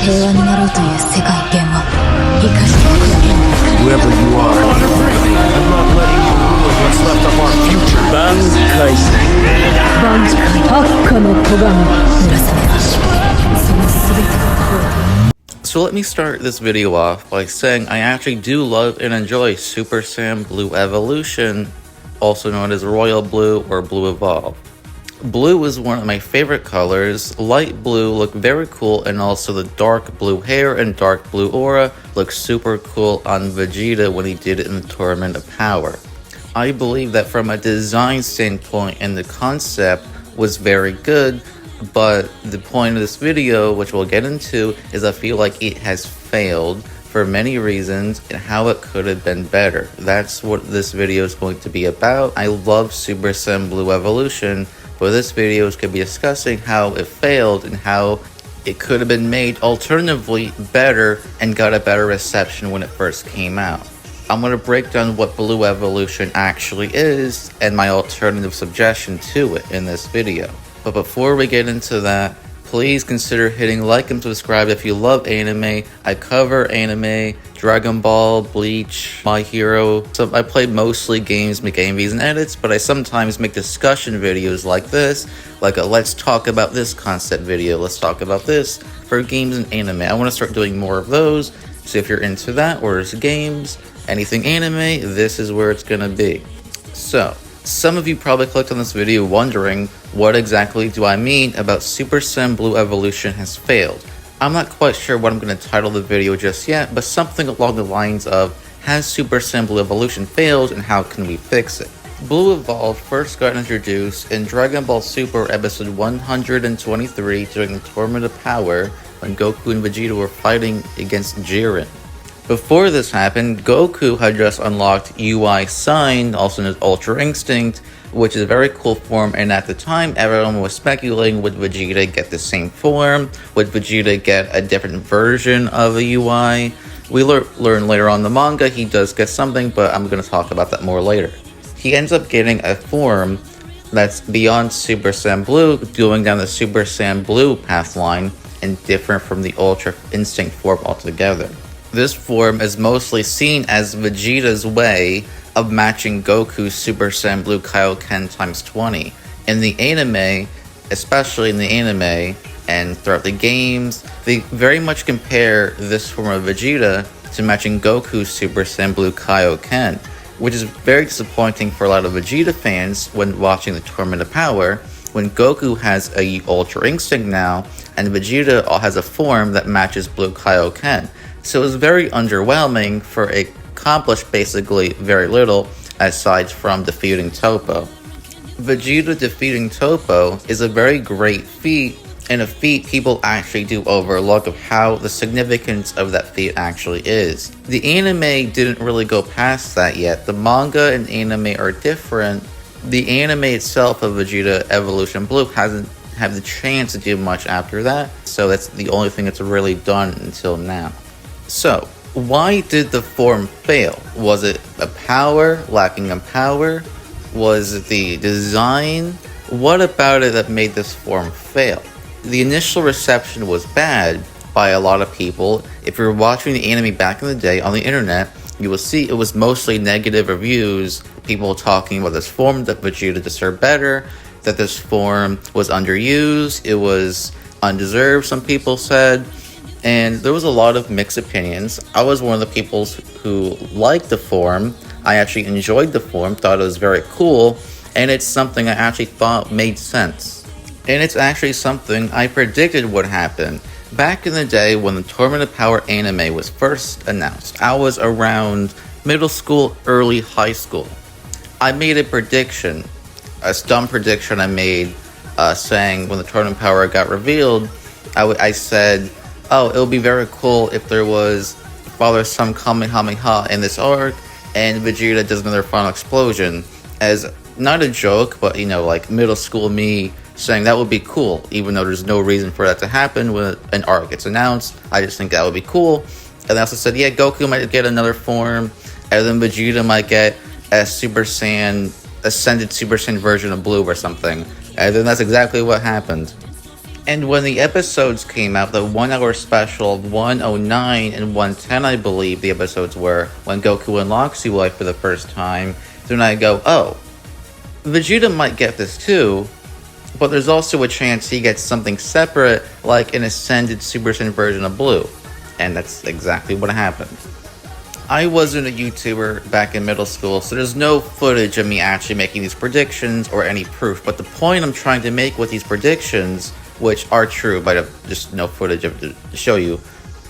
Whoever you are, I'm not letting you rule what's left of our future. Bankai. So let me start this video off by saying I actually do love and enjoy Super Saiyan Blue Evolution, also known as Royal Blue or Blue Evolve. Blue is one of my favorite colors. Light blue looked very cool, and also the dark blue hair and dark blue aura looked super cool on Vegeta when he did it in the Tournament of Power. I believe that from a design standpoint and the concept was very good, but the point of this video, which we'll get into, is I feel like it has failed for many reasons and how it could have been better. That's what this video is going to be about. I love Super Saiyan Blue Evolution, but this video is going to be discussing how it failed and how it could have been made alternatively better and got a better reception when it first came out. I'm going to break down what Blue Evolution actually is and my alternative suggestion to it in this video. But before we get into that, please consider hitting like and subscribe if you love anime. I cover anime, Dragon Ball, Bleach, My Hero. So I play mostly games, make AMVs and edits, but I sometimes make discussion videos like this, like a let's talk about this concept video, let's talk about this for games and anime. I want to start doing more of those, so if you're into that or it's games, anything anime, this is where it's gonna be. So, some of you probably clicked on this video wondering, what exactly do I mean about Super Saiyan Blue Evolution has failed? I'm not quite sure what I'm going to title the video just yet, but something along the lines of, has Super Saiyan Blue Evolution failed and how can we fix it? Blue Evolve first got introduced in Dragon Ball Super episode 123 during the Tournament of Power when Goku and Vegeta were fighting against Jiren. Before this happened, Goku had just unlocked UI Sign, also known as Ultra Instinct, which is a very cool form, and at the time everyone was speculating, would Vegeta get the same form? Would Vegeta get a different version of a UI? We learn later on in the manga he does get something, but I'm going to talk about that more later. He ends up getting a form that's beyond Super Saiyan Blue, going down the Super Saiyan Blue path line, and different from the Ultra Instinct form altogether. This form is mostly seen as Vegeta's way of matching Goku's Super Saiyan Blue Kaioken times 20. In the anime, especially in the anime and throughout the games, they very much compare this form of Vegeta to matching Goku's Super Saiyan Blue Kaioken, which is very disappointing for a lot of Vegeta fans when watching the Tournament of Power, when Goku has a Ultra Instinct now, and Vegeta has a form that matches Blue Kaioken. So it was very underwhelming for it accomplished basically very little aside from defeating Toppo. Vegeta defeating Toppo is a very great feat, and a feat people actually do overlook of how the significance of that feat actually is. The anime didn't really go past that yet. The manga and anime are different. The anime itself of Vegeta Evolution Blue hasn't had the chance to do much after that, so that's the only thing it's really done until now. So, why did the form fail? Was it a power, lacking in power? Was it the design? What about it that made this form fail? The initial reception was bad by a lot of people. If you're watching the anime back in the day on the internet, you will see it was mostly negative reviews, people talking about this form, that Vegeta deserved better, that this form was underused, it was undeserved, some people said. And there was a lot of mixed opinions. I was one of the people who liked the form. I actually enjoyed the form, thought it was very cool, and it's something I actually thought made sense. And it's actually something I predicted would happen. Back in the day when the Tournament of Power anime was first announced, I was around middle school, early high school. I made a prediction, a dumb prediction I made, saying when the Tournament of Power got revealed, I said, oh, it would be very cool if there was Father Son Kamehameha in this arc, and Vegeta does another final explosion. As not a joke, but like middle school me saying that would be cool, even though there's no reason for that to happen when an arc gets announced. I just think that would be cool. And I also said, yeah, Goku might get another form, and then Vegeta might get a Super Saiyan, ascended Super Saiyan version of Blue or something. And then that's exactly what happened. And when the episodes came out, the 1 hour special of 109 and 110, I believe the episodes were, when Goku unlocks UI for the first time, then I go, oh, Vegeta might get this too, but there's also a chance he gets something separate, like an ascended Super Saiyan version of Blue. And that's exactly what happened. I wasn't a YouTuber back in middle school, so there's no footage of me actually making these predictions or any proof, but the point I'm trying to make with these predictions, which are true, but just no footage of to show you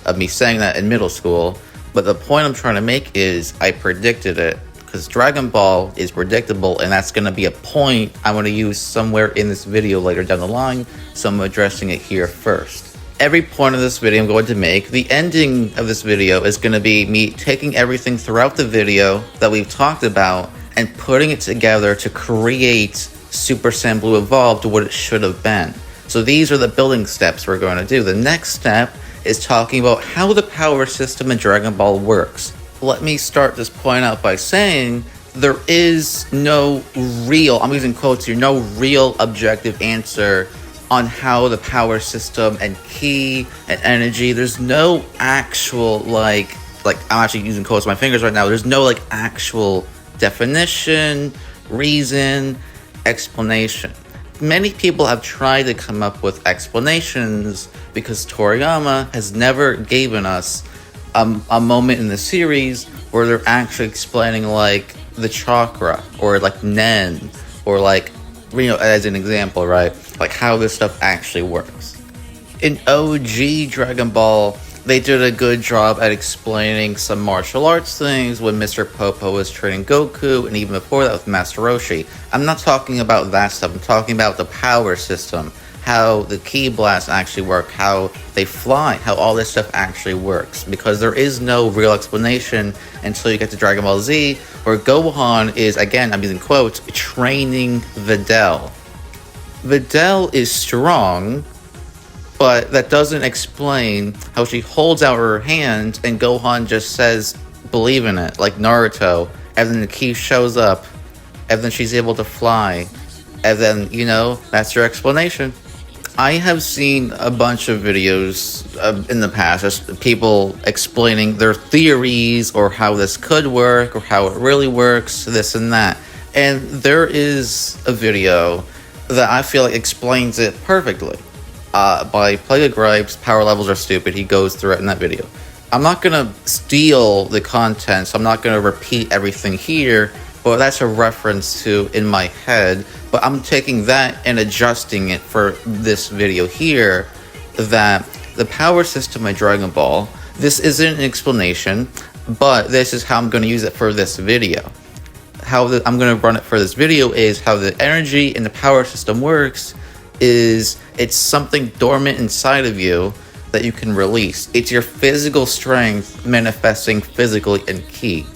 of me saying that in middle school. But the point I'm trying to make is I predicted it, because Dragon Ball is predictable, and that's going to be a point I'm going to use somewhere in this video later down the line, so I'm addressing it here first. Every point of this video I'm going to make, the ending of this video is going to be me taking everything throughout the video that we've talked about and putting it together to create Super Saiyan Blue Evolved to what it should have been. So these are the building steps we're going to do. The next step is talking about how the power system in Dragon Ball works. Let me start this point out by saying there is no real, I'm using quotes here, no real objective answer on how the power system and ki and energy, there's no actual like I'm actually using quotes with my fingers right now, there's no like actual definition, reason, explanation. Many people have tried to come up with explanations because Toriyama has never given us a moment in the series where they're actually explaining like the chakra or like Nen or like, you know, as an example, right? Like how this stuff actually works. In OG Dragon Ball, they did a good job at explaining some martial arts things when Mr. Popo was training Goku, and even before that with Master Roshi. I'm not talking about that stuff, I'm talking about the power system, how the ki blasts actually work, how they fly, how all this stuff actually works. Because there is no real explanation until you get to Dragon Ball Z, where Gohan is, again, I'm using quotes, training Videl. Videl is strong, but that doesn't explain how she holds out her hand and Gohan just says, believe in it, like Naruto, and then the ki shows up, and then she's able to fly, and then, you know, that's your explanation. I have seen a bunch of videos in the past, just people explaining their theories or how this could work or how it really works, this and that. And there is a video that I feel like explains it perfectly. By Plague of Gripes, Power Levels Are Stupid, he goes through it in that video. I'm not going to steal the content, so I'm not going to repeat everything here, but that's a reference to in my head. But I'm taking that and adjusting it for this video here, that the power system in Dragon Ball, this isn't an explanation, but this is how I'm going to use it for this video. How I'm going to run it for this video is how the energy in the power system works is it's something dormant inside of you that you can release. It's your physical strength manifesting physically in ki.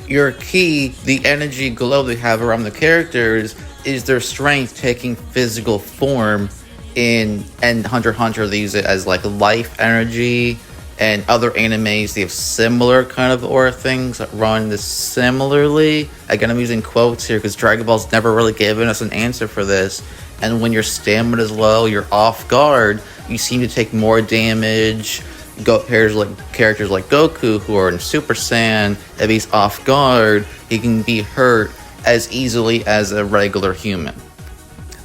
Your ki, the energy glow they have around the characters, is their strength taking physical form in, and Hunter x Hunter they use it as like life energy, and other animes they have similar kind of aura things that run this similarly. Again, I'm using quotes here because Dragon Ball's never really given us an answer for this. And when your stamina is low, you're off guard, you seem to take more damage. Characters like Goku, who are in Super Saiyan, if he's off guard, he can be hurt as easily as a regular human.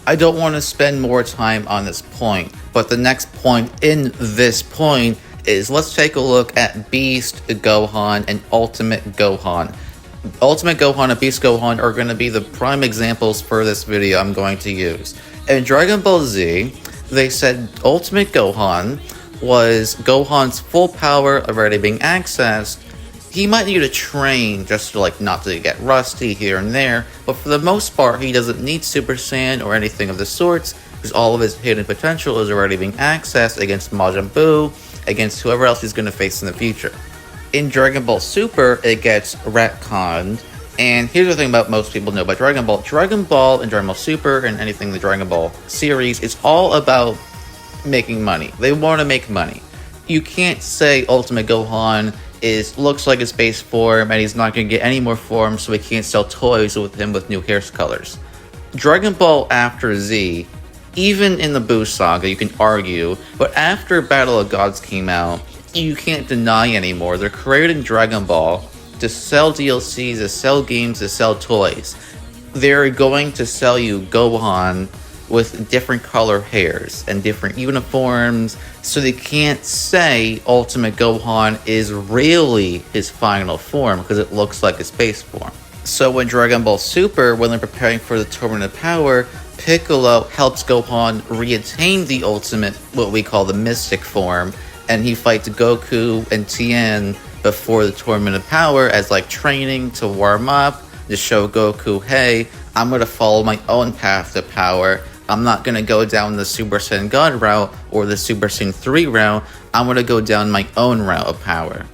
I don't want to spend more time on this point, but the next point in this point is let's take a look at Beast Gohan and Ultimate Gohan. Ultimate Gohan and Beast Gohan are going to be the prime examples for this video I'm going to use. In Dragon Ball Z, they said Ultimate Gohan was Gohan's full power already being accessed. He might need to train just to like not to get rusty here and there, but for the most part he doesn't need Super Saiyan or anything of the sorts because all of his hidden potential is already being accessed against Majin Buu, against whoever else he's going to face in the future. In Dragon Ball Super, it gets retconned, and here's the thing about most people know about Dragon Ball. Dragon Ball and Dragon Ball Super and anything in the Dragon Ball series is all about making money. They want to make money. You can't say Ultimate Gohan looks like his base form and he's not going to get any more forms, so we can't sell toys with him with new hair colors. Dragon Ball After Z Even in the Buu saga, you can argue, but after Battle of Gods came out, you can't deny anymore. They're creating Dragon Ball to sell DLCs, to sell games, to sell toys. They're going to sell you Gohan with different color hairs and different uniforms, so they can't say Ultimate Gohan is really his final form because it looks like his base form. So when Dragon Ball Super, when they're preparing for the Tournament of Power, Piccolo helps Gohan reattain the ultimate, what we call the mystic form, and he fights Goku and Tien before the Tournament of Power as like training to warm up, to show Goku, hey, I'm going to follow my own path to power. I'm not going to go down the Super Saiyan God route or the Super Saiyan 3 route. I'm going to go down my own route of power.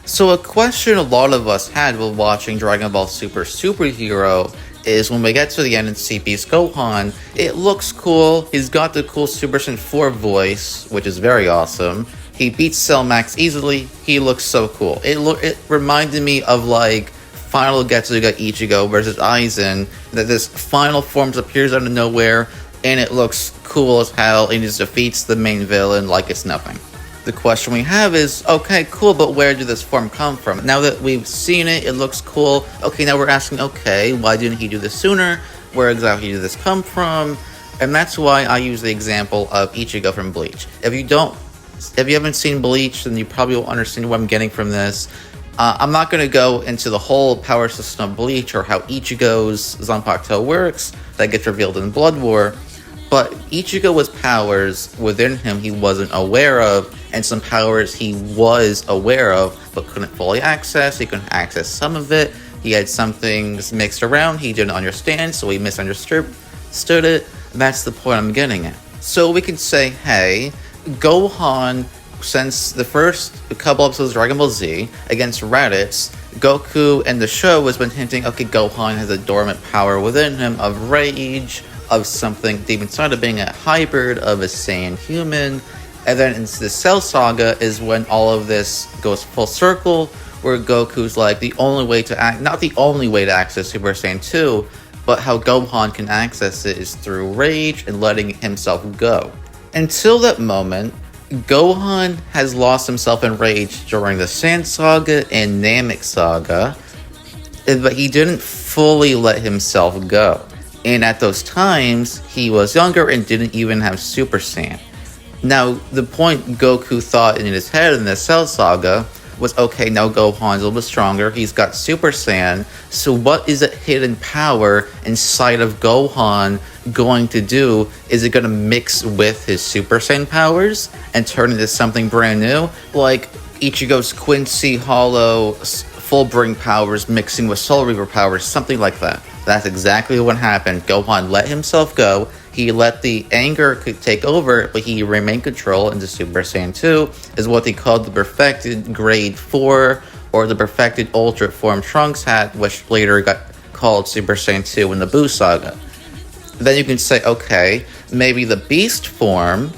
So a question a lot of us had while watching Dragon Ball Super Superhero is when we get to the end and see Beast Gohan, it looks cool. He's got the cool Super Saiyan 4 voice, which is very awesome. He beats Cell Max easily. He looks so cool. It reminded me of like Final Getsuga Ichigo versus Aizen, that this final form appears out of nowhere and it looks cool as hell and he just defeats the main villain like it's nothing. The question we have is, okay, cool, but where did this form come from? Now that we've seen it, it looks cool. Okay, now we're asking, okay, why didn't he do this sooner? Where exactly did this come from? And that's why I use the example of Ichigo from Bleach. If you haven't seen Bleach, then you probably won't understand what I'm getting from this. I'm not going to go into the whole power system of Bleach or how Ichigo's Zanpakuto works. That gets revealed in Blood War. But Ichigo was powers within him he wasn't aware of, and some powers he was aware of but couldn't fully access. He couldn't access some of it. He had some things mixed around he didn't understand, so he misunderstood it. That's the point I'm getting at. So we can say, hey, Gohan, since the first couple episodes of Dragon Ball Z against Raditz, Goku and the show has been hinting, okay, Gohan has a dormant power within him of rage, of something deep inside of being a hybrid of a Saiyan human. And then into the Cell Saga is when all of this goes full circle, where Goku's like, the only way to act, not the only way to access Super Saiyan 2, but how Gohan can access it is through rage and letting himself go. Until that moment, Gohan has lost himself in rage during the Sand Saga and Namek Saga, but he didn't fully let himself go. And at those times, he was younger and didn't even have Super Saiyan. Now, the point Goku thought in his head in the Cell Saga was, okay, now Gohan's a little bit stronger, he's got Super Saiyan, so what is that hidden power inside of Gohan going to do? Is it going to mix with his Super Saiyan powers and turn into something brand new? Like Ichigo's Quincy Hollow Fullbring powers mixing with Soul Reaver powers, something like that. That's exactly what happened. Gohan let himself go. He let the anger take over, but he remained control into Super Saiyan 2, is what they called the perfected grade 4, or the perfected ultra form Trunks had, which later got called Super Saiyan 2 in the Buu saga. Then you can say, okay, maybe the beast form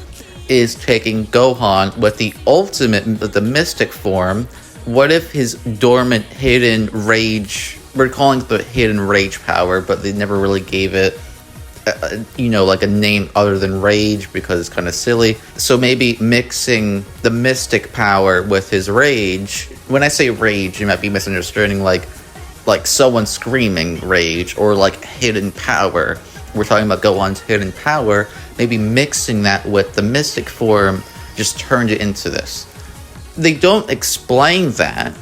is taking Gohan with the ultimate, the mystic form. What if his dormant hidden rage, we're calling it the hidden rage power, but they never really gave it like a name other than rage because it's kind of silly. So maybe mixing the mystic power with his rage. When I say rage, you might be misunderstanding like someone screaming rage, or like hidden power. We're talking about Gohan's hidden power. Maybe mixing that with the mystic form just turned it into this. They don't explain that,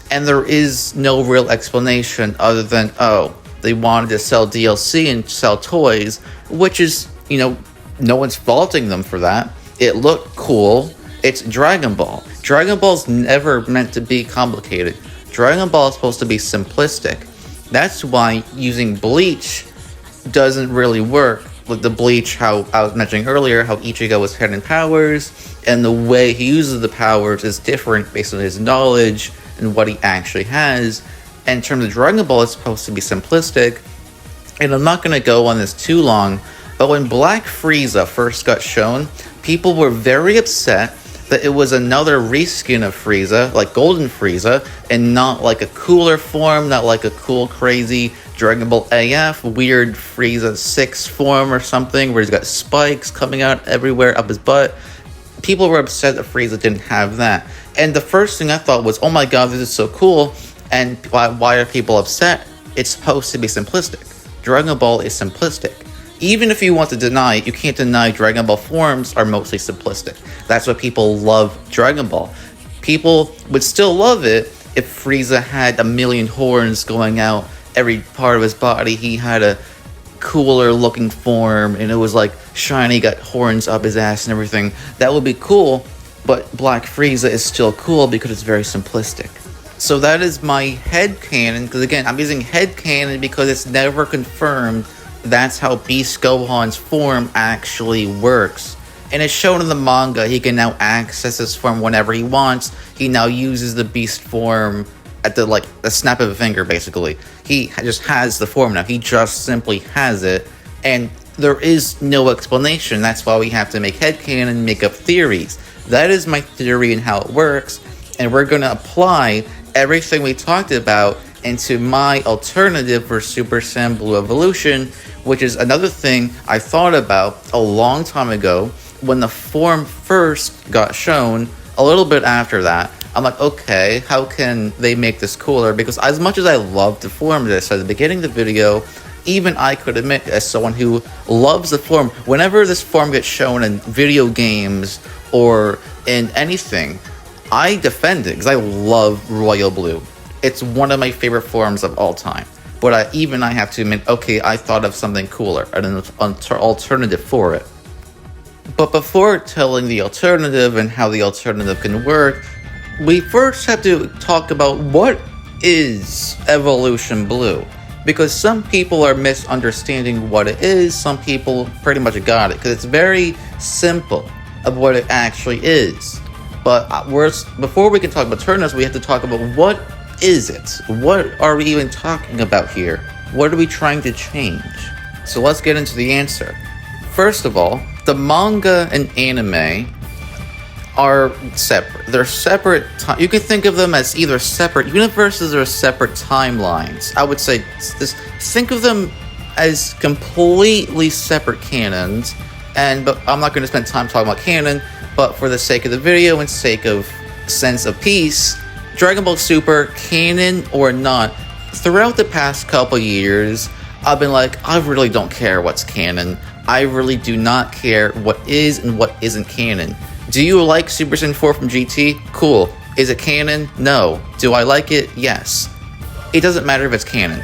and there is no real explanation other than, oh, they wanted to sell DLC and sell toys, which is, no one's faulting them for that. It looked cool. It's Dragon Ball. Dragon Ball's never meant to be complicated. Dragon Ball is supposed to be simplistic. That's why using Bleach doesn't really work. Like the Bleach, how I was mentioning earlier, how Ichigo was hidden powers, and the way he uses the powers is different based on his knowledge and what he actually has. And in terms of Dragon Ball, it's supposed to be simplistic, and I'm not going to go on this too long, but when Black Frieza first got shown, people were very upset that it was another reskin of Frieza, like Golden Frieza, and not like a cooler form, not like a cool, crazy Dragon Ball AF, weird Frieza 6 form or something, where he's got spikes coming out everywhere up his butt. People were upset that Frieza didn't have that. And the first thing I thought was, oh my god, this is so cool. And why are people upset? It's supposed to be simplistic. Dragon Ball is simplistic. Even if you want to deny it, you can't deny Dragon Ball forms are mostly simplistic. That's why people love Dragon Ball. People would still love it if Frieza had a million horns going out every part of his body. He had a cooler looking form and it was like shiny, got horns up his ass and everything. That would be cool, but Black Frieza is still cool because it's very simplistic. So that is my headcanon, because again, I'm using headcanon because it's never confirmed that's how Beast Gohan's form actually works. And it's shown in the manga, he can now access his form whenever he wants. He now uses the Beast form at the snap of a finger, basically. He just has the form now. He just simply has it. And there is no explanation. That's why we have to make headcanon and make up theories. That is my theory and how it works. And we're going to apply everything we talked about into my alternative for Super Saiyan Blue Evolution, which is another thing I thought about a long time ago when the form first got shown. A little bit after that, I'm like, okay, how can they make this cooler? Because as much as I love the form this at the beginning of the video, even I could admit, as someone who loves the form, whenever this form gets shown in video games or in anything, I defend it because I love Royal Blue. It's one of my favorite forms of all time. But I have to admit, okay, I thought of something cooler, an alternative for it. But before telling the alternative and how the alternative can work, we first have to talk about what is Evolution Blue. Because some people are misunderstanding what it is, some people pretty much got it, because it's very simple of what it actually is. But before we can talk about alternatives, we have to talk about what is it? What are we even talking about here? What are we trying to change? So let's get into the answer. First of all, the manga and anime are separate. They're separate. You can think of them as either separate universes or separate timelines. I would say this. Think of them as completely separate canons. But I'm not going to spend time talking about canon. But for the sake of the video and sake of sense of peace, Dragon Ball Super, canon or not, throughout the past couple years, I've been like, I really don't care what's canon. I really do not care what is and what isn't canon. Do you like Super Saiyan 4 from GT? Cool. Is it canon? No. Do I like it? Yes. It doesn't matter if it's canon.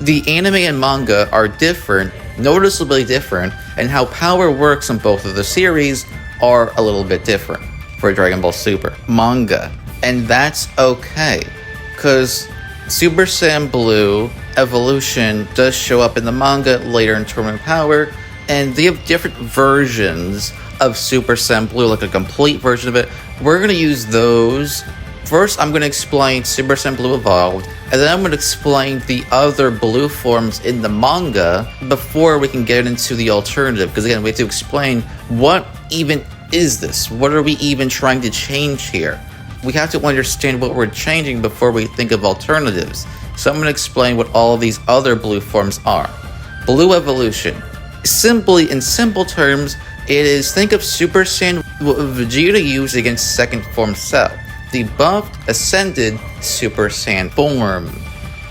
The anime and manga are different, noticeably different, and how power works in both of the series are a little bit different for Dragon Ball Super manga. And that's okay, because Super Saiyan Blue Evolution does show up in the manga later in Tournament Power, and they have different versions of Super Saiyan Blue, like a complete version of it. We're going to use those. First, I'm going to explain Super Saiyan Blue Evolved, and then I'm going to explain the other blue forms in the manga before we can get into the alternative, because again, we have to explain what even is this? What are we even trying to change here? We have to understand what we're changing before we think of alternatives. So I'm going to explain what all of these other blue forms are. Blue Evolution. Simply, in simple terms, it is, think of Super Saiyan Vegeta used against second form Cell. The buffed, ascended Super Saiyan form.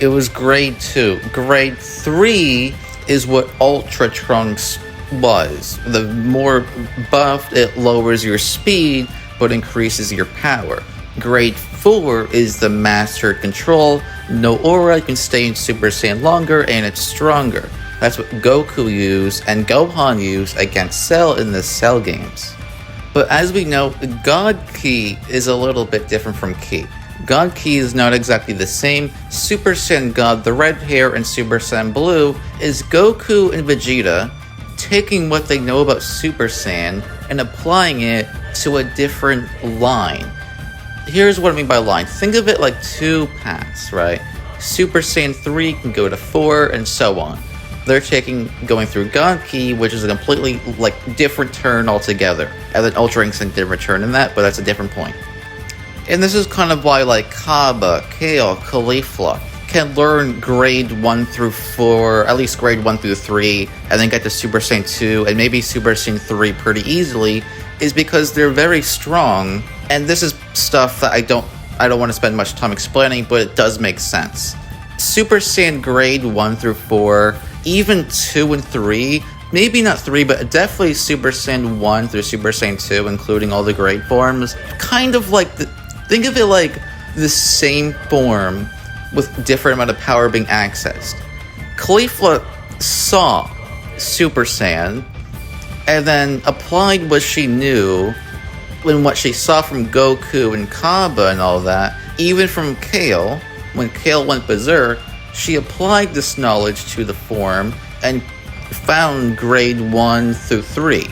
It was grade 2. Grade 3 is what Ultra Trunks was. The more buffed, it lowers your speed, but increases your power. Grade 4 is the Mastered Control. No aura, can stay in Super Saiyan longer, and it's stronger. That's what Goku used and Gohan used against Cell in the Cell games. But as we know, God Ki is a little bit different from Ki. God Ki is not exactly the same. Super Saiyan God, the red hair, and Super Saiyan Blue is Goku and Vegeta taking what they know about Super Saiyan and applying it to a different line. Here's what I mean by line. Think of it like two paths, right? Super Saiyan 3 can go to 4 and so on. They're going through God Ki, which is a completely different turn altogether. And then Ultra Instinct did return in that, but that's a different point. And this is kind of why Kaba, Kale, Caulifla, can learn grade 1 through 4, at least grade 1 through 3, and then get to Super Saiyan 2 and maybe Super Saiyan 3 pretty easily, is because they're very strong. And this is stuff that I don't want to spend much time explaining, but it does make sense. Super Saiyan grade 1 through 4, even 2 and 3, maybe not 3, but definitely Super Saiyan 1 through Super Saiyan 2, including all the grade forms, kind of like, think of it like the same form with different amount of power being accessed. Caulifla saw Super Saiyan, and then applied what she knew and what she saw from Goku and Kaba and all that, even from Kale. When Kale went berserk, she applied this knowledge to the form and found grade 1 through 3.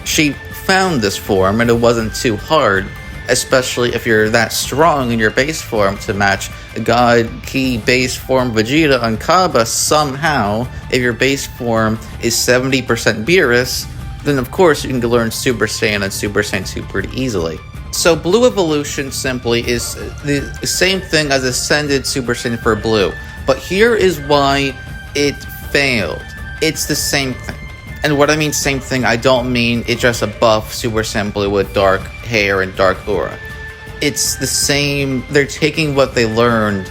She found this form, and it wasn't too hard, especially if you're that strong in your base form, to match God Ki base form Vegeta on Kaba somehow. If your base form is 70% Beerus, then of course you can learn Super Saiyan and Super Saiyan 2 pretty easily. So Blue Evolution simply is the same thing as Ascended Super Saiyan for Blue, but here is why it failed. It's the same thing. And what I mean same thing, I don't mean it's just a buff Super Saiyan Blue with dark hair and dark aura. It's the same, they're taking what they learned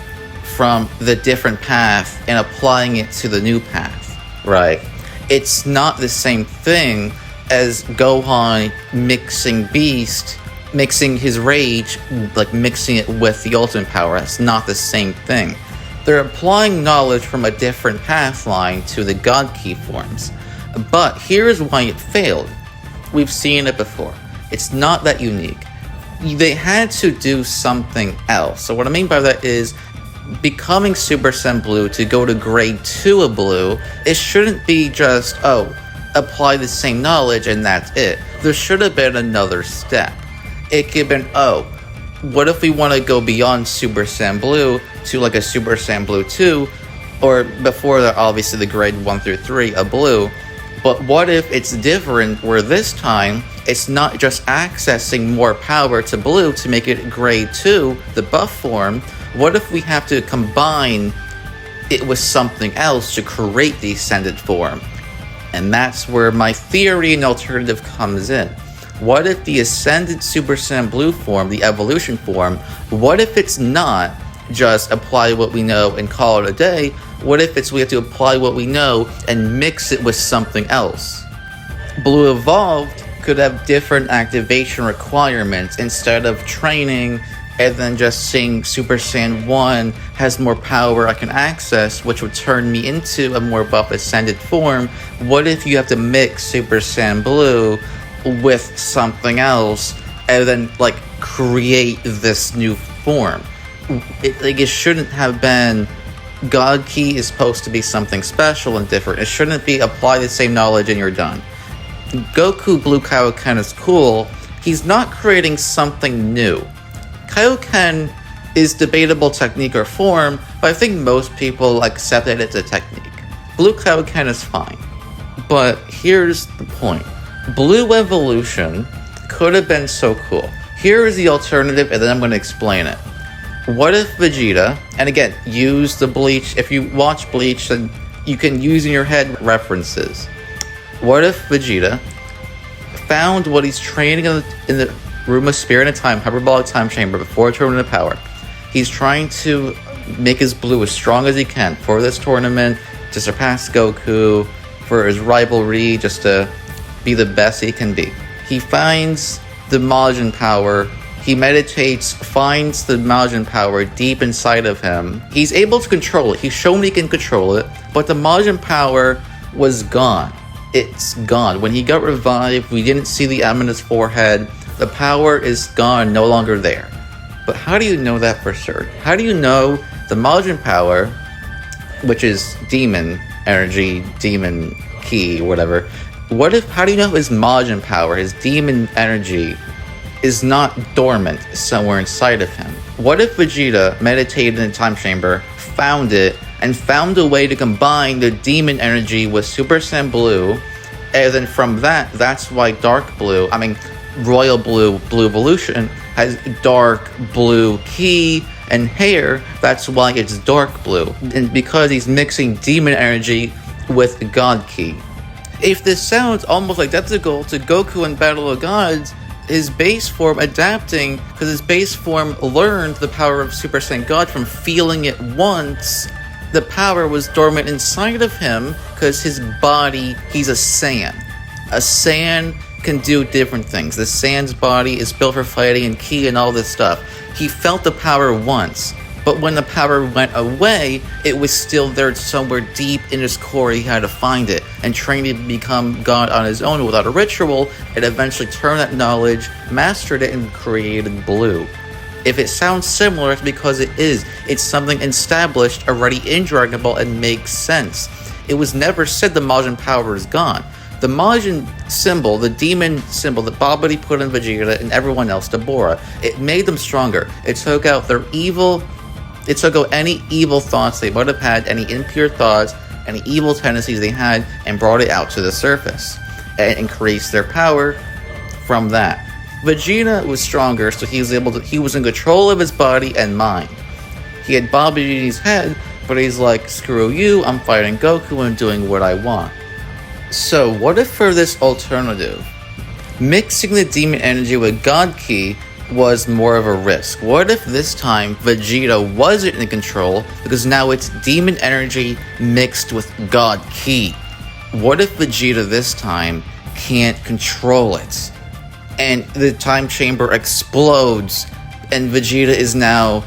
from the different path and applying it to the new path, right? It's not the same thing as Gohan mixing Beast, mixing his rage, like mixing it with the ultimate power. That's not the same thing. They're applying knowledge from a different path line to the God Ki forms. But here's why it failed. We've seen it before. It's not that unique. They had to do something else. So what I mean by that is, becoming Super Saiyan Blue to go to grade 2 of Blue, it shouldn't be just, apply the same knowledge and that's it. There should have been another step. It could have been, what if we want to go beyond Super Saiyan Blue to like a Super Saiyan Blue 2, or before that, obviously the grade 1 through 3 of Blue. But what if it's different, where this time, it's not just accessing more power to Blue to make it grade 2, the buff form. What if we have to combine it with something else to create the Ascended form? And that's where my theory and alternative comes in. What if the Ascended Super Saiyan Blue form, the evolution form, what if it's not just apply what we know and call it a day? What if we have to apply what we know and mix it with something else? Blue Evolved could have different activation requirements instead of training and then just saying Super Saiyan 1 has more power I can access, which would turn me into a more buff Ascended form. What if you have to mix Super Saiyan Blue with something else and then like create this new form? It shouldn't have been God Ki is supposed to be something special and different. It shouldn't be apply the same knowledge and you're done. Goku Blue Kaioken is cool. He's not creating something new. Kaioken is debatable technique or form, but I think most people accept that it's a technique. Blue Kaioken is fine. But here's the point. Blue Evolution could have been so cool. Here is the alternative, and then I'm going to explain it. What if Vegeta, and again, use the Bleach, if you watch Bleach, then you can use in your head references. What if Vegeta found what he's training in the Room of Spirit and Time, Hyperbolic Time Chamber, before Tournament of Power? He's trying to make his Blue as strong as he can for this tournament, to surpass Goku, for his rivalry, just to be the best he can be. He finds the Majin power. He meditates, finds the Majin power deep inside of him. He's able to control it. He's shown he can control it, but the Majin power was gone. It's gone. When he got revived, we didn't see the M in his forehead. The power is gone, no longer there. But how do you know that for sure? How do you know the Majin power, which is demon energy, demon ki, whatever, how do you know his Majin power, his demon energy, is not dormant somewhere inside of him? What if Vegeta meditated in the time chamber, found it, and found a way to combine the demon energy with Super Saiyan Blue, and then from that's why Royal Blue, Blue Evolution, has dark blue ki and hair, that's why it's dark blue. And because he's mixing demon energy with God Ki. If this sounds almost identical to Goku in Battle of Gods, his base form adapting, because his base form learned the power of Super Saiyan God from feeling it once. The power was dormant inside of him, because his body, he's a Saiyan. A Saiyan can do different things. The Saiyan's body is built for fighting and ki and all this stuff. He felt the power once, but when the power went away, it was still there somewhere deep in his core. He had to find it and train to become God on his own without a ritual, and eventually turned that knowledge, mastered it, and created Blue. If it sounds similar, it's because it is. It's something established already in Dragon Ball and makes sense. It was never said the Majin power is gone. The Majin symbol, the demon symbol that Babidi put in Vegeta and everyone else, Deborah, it made them stronger. It took out their evil, it took out any evil thoughts they might have had, any impure thoughts, any evil tendencies they had, and brought it out to the surface and increased their power from that. Vegeta was stronger, so he was in control of his body and mind. He had Babidi in his head, but he's like, screw you, I'm fighting Goku and doing what I want. So what if for this alternative, mixing the demon energy with God Ki was more of a risk? What if this time Vegeta wasn't in control, because now it's demon energy mixed with God Ki? What if Vegeta this time can't control it, and the time chamber explodes, and Vegeta is now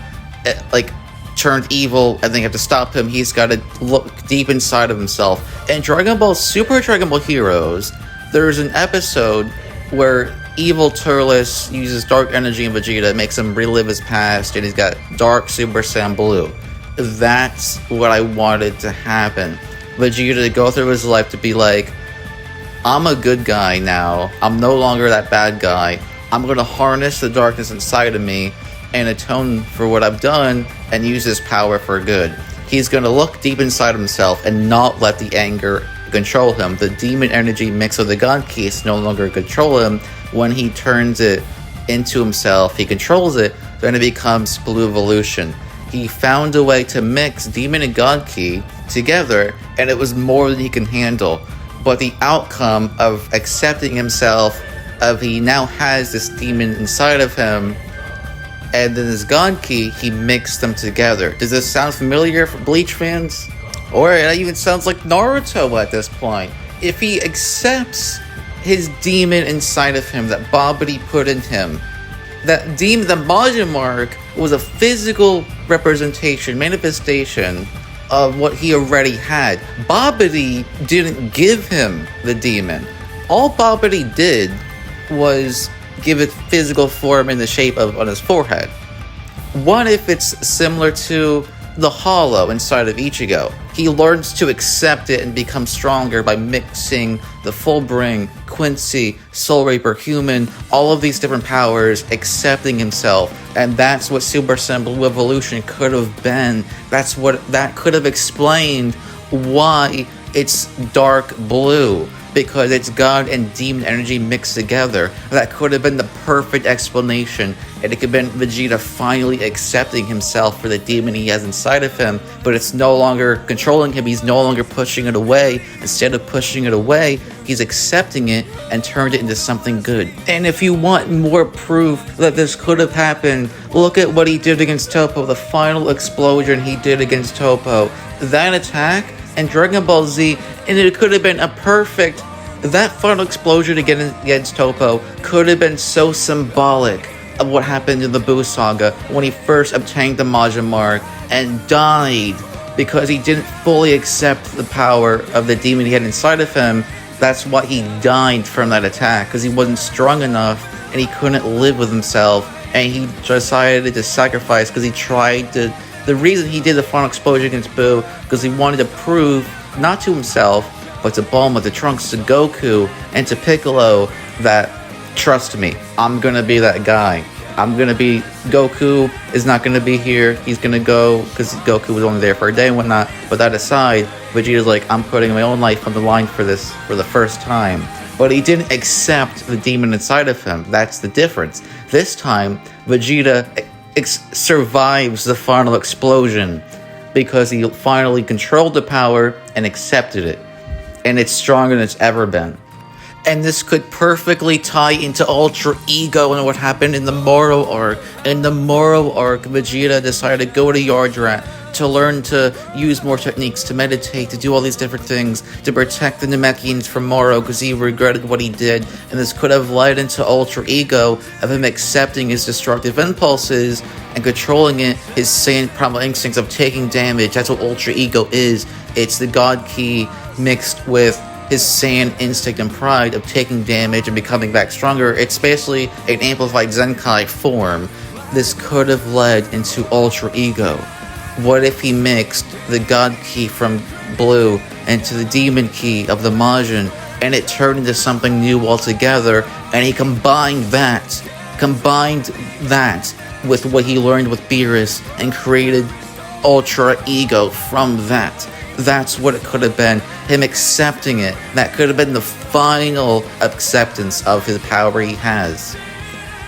turned evil, and they have to stop him? He's got to look deep inside of himself. In Dragon Ball Super Dragon Ball Heroes, there's an episode where evil Turles uses dark energy in Vegeta, makes him relive his past, and he's got dark Super Saiyan Blue. That's what I wanted to happen. Vegeta to go through his life to be like, I'm a good guy now. I'm no longer that bad guy. I'm going to harness the darkness inside of me and atone for what I've done and use his power for good. He's going to look deep inside himself and not let the anger control him. The demon energy mixed with the God Ki is no longer control him. When he turns it into himself, he controls it, then it becomes Blue Evolution. He found a way to mix demon and God Ki together, and it was more than he can handle. But the outcome of accepting himself, of he now has this demon inside of him, and then his God Ki, he mixed them together. Does this sound familiar for Bleach fans? Or it even sounds like Naruto at this point. If he accepts his demon inside of him that Babidi put in him, that demon, the Majin mark, was a physical representation, manifestation of what he already had. Babidi didn't give him the demon. All Babidi did was give it physical form in the shape of on his forehead. What if it's similar to the hollow inside of Ichigo? He learns to accept it and become stronger by mixing the Fullbring, Quincy, Soul Reaper, Human, all of these different powers, accepting himself. And that's what Super Saiyan Blue Evolution could have been. That could have explained why it's dark blue, because it's God and demon energy mixed together. That could have been the perfect explanation, and it could have been Vegeta finally accepting himself for the demon he has inside of him, but it's no longer controlling him. He's no longer pushing it away. Instead of pushing it away, he's accepting it and turned it into something good. And if you want more proof that this could have happened, look at what he did against Toppo, the final explosion he did against Toppo. That attack and Dragon Ball Z, and it could have been a perfect, that final explosion against Toppo could have been so symbolic of what happened in the Buu saga when he first obtained the Majin mark and died because he didn't fully accept the power of the demon he had inside of him. That's why he died from that attack, because he wasn't strong enough and he couldn't live with himself, and he decided to sacrifice because he tried to. The reason he did the final explosion against Buu, because he wanted to prove, not to himself, but to Bulma, to Trunks, to Goku, and to Piccolo, that, trust me, I'm gonna be that guy. Goku is not gonna be here. He's gonna go, because Goku was only there for a day and whatnot. But that aside, Vegeta's like, I'm putting my own life on the line for this for the first time. But he didn't accept the demon inside of him. That's the difference. This time, Vegeta survives the final explosion because he finally controlled the power and accepted it. And it's stronger than it's ever been. And this could perfectly tie into Ultra Ego and what happened in the Moro arc. In the Moro arc, Vegeta decided to go to Yardrat to learn to use more techniques, to meditate, to do all these different things, to protect the Namekians from Moro because he regretted what he did. And this could have led into Ultra Ego of him accepting his destructive impulses and controlling it, his Saiyan primal instincts of taking damage. That's what Ultra Ego is. It's the God Ki mixed with his Saiyan instinct and pride of taking damage and becoming back stronger. It's basically an amplified Zenkai form. This could have led into Ultra Ego. What if he mixed the God Ki from Blue into the Demon Ki of the Majin, and it turned into something new altogether, and he combined that with what he learned with Beerus, and created Ultra Ego from that. That's what it could have been. Him accepting it. That could have been the final acceptance of his power he has.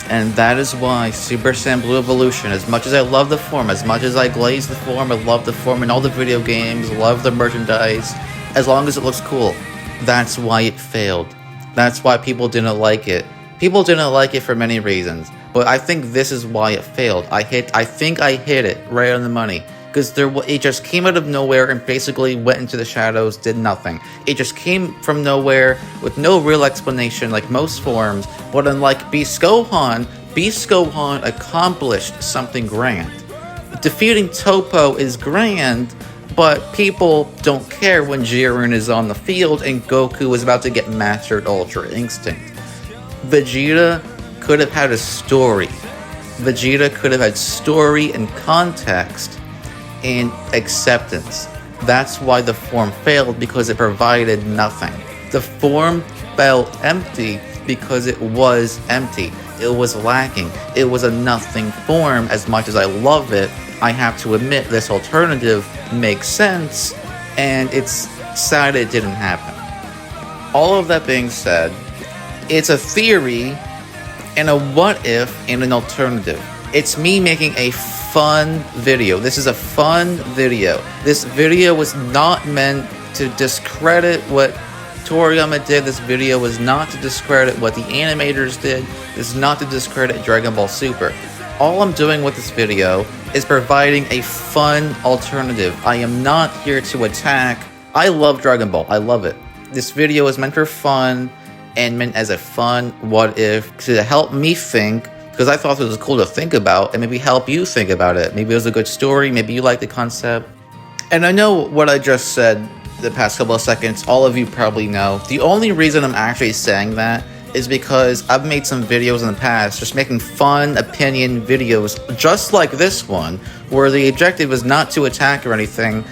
And that is why Super Saiyan Blue Evolution, as much as I love the form, as much as I glaze the form, I love the form in all the video games, love the merchandise, as long as it looks cool, that's why it failed. That's why people didn't like it. People didn't like it for many reasons, but I think this is why it failed. I think I hit it right on the money. Because it just came out of nowhere and basically went into the shadows, did nothing. It just came from nowhere with no real explanation like most forms, but unlike Beast Gohan accomplished something grand. Defeating Toppo is grand, but people don't care when Jiren is on the field and Goku is about to get mastered Ultra Instinct. Vegeta could have had a story. Vegeta could have had story and context and acceptance. That's why the form failed, because it provided nothing. The form felt empty because it was empty. It was lacking. It was a nothing form. As much as I love it, I have to admit this alternative makes sense, and it's sad it didn't happen. All of that being said, it's a theory and a what if and an alternative. It's me making a fun video. This is a fun video. This video was not meant to discredit what Toriyama did. This video was not to discredit what the animators did. This is not to discredit Dragon Ball Super. All I'm doing with this video is providing a fun alternative. I am not here to attack. I love Dragon Ball. I love it. This video is meant for fun and meant as a fun what if to help me think, because I thought it was cool to think about and maybe help you think about it. Maybe it was a good story, maybe you like the concept. And I know what I just said the past couple of seconds, all of you probably know. The only reason I'm actually saying that is because I've made some videos in the past just making fun opinion videos just like this one, where the objective is not to attack or anything,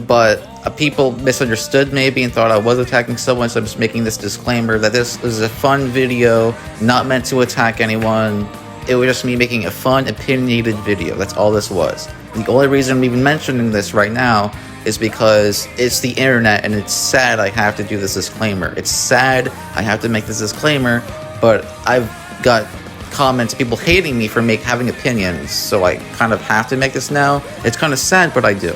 but people misunderstood maybe and thought I was attacking someone, so I'm just making this disclaimer that this is a fun video, not meant to attack anyone. It was just me making a fun, opinionated video. That's all this was. The only reason I'm even mentioning this right now is because it's the internet, and it's sad I have to do this disclaimer. It's sad I have to make this disclaimer, but I've got comments, people hating me for having opinions, so I kind of have to make this now. It's kind of sad, but I do.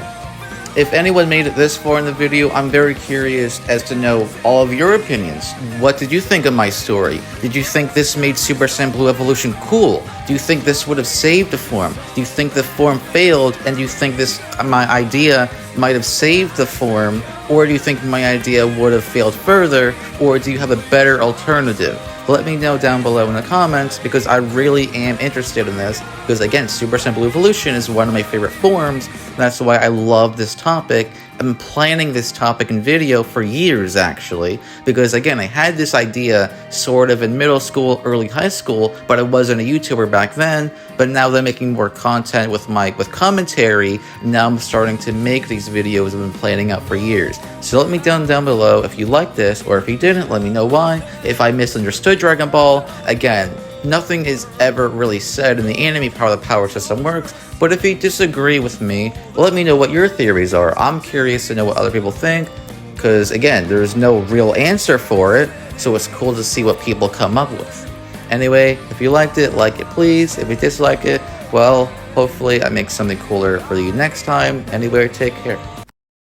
If anyone made it this far in the video, I'm very curious as to know all of your opinions. What did you think of my story? Did you think this made Super Saiyan Blue Evolution cool? Do you think this would have saved the form? Do you think the form failed, and do you think my idea might have saved the form? Or do you think my idea would have failed further? Or do you have a better alternative? Let me know down below in the comments, because I really am interested in this, because again, Super Saiyan Blue Evolution is one of my favorite forms. That's why I love this topic. I've been planning this topic and video for years, actually, because again, I had this idea sort of in middle school, early high school, but I wasn't a YouTuber back then. But now they're making more content with commentary. Now I'm starting to make these videos I've been planning out for years. So let me know down below if you like this, or if you didn't, let me know why. If I misunderstood Dragon Ball, again, nothing is ever really said in the anime part of the power system works, but if you disagree with me, let me know what your theories are. I'm curious to know what other people think, because again, there's no real answer for it, so it's cool to see what people come up with. Anyway, if you liked it, like it please. If you dislike it, Well, hopefully I make something cooler for you next time. Anyway, take care.